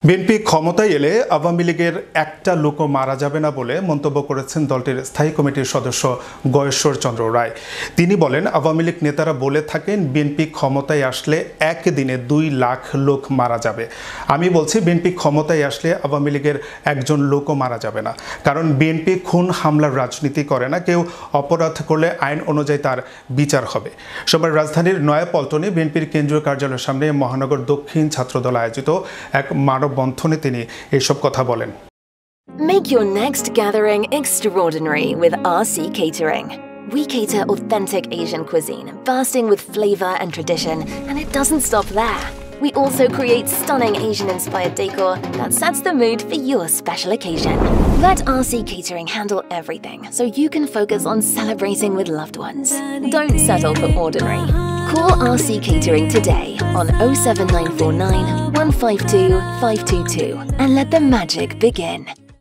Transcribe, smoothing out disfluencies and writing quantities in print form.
BNP ক্ষমতায় এলে আওয়ামী লীগের একটা লোকও মারা যাবে না বলে মন্তব্য করেছেন দলটির স্থায়ী কমিটির সদস্য গয়েশ্বর চন্দ্র রায়। তিনি বলেন, আওয়ামী লীগ নেতারা বলে থাকেন বিএনপি ক্ষমতায় আসলে একদিনে 2 লাখ লোক মারা যাবে। আমি বলছি বিএনপি ক্ষমতায় আসলে আওয়ামী লীগের একজন লোকও মারা যাবে না, কারণ বিএনপি খুন হামলার রাজনীতি করে না। কেউ অপরাধ করলে আইন অনুযায়ী তার বিচার হবে। সোমবার রাজধানীর নয়াপল্টনে বিএনপির কেন্দ্রীয় কার্যালয়ের সামনে মহানগর দক্ষিণ ছাত্রদল আয়োজিত এক মানববন্ধনে তিনি এসব কথা বলেন। Make your next gathering extraordinary with RC Catering. We cater authentic Asian cuisine, bursting with flavor and tradition, and it doesn't stop there. We also create stunning Asian-inspired decor that sets the mood for your special occasion. Let RC Catering handle everything so you can focus on celebrating with loved ones. Don't settle for ordinary. Call RC Catering today on 07949 152 522 and let the magic begin.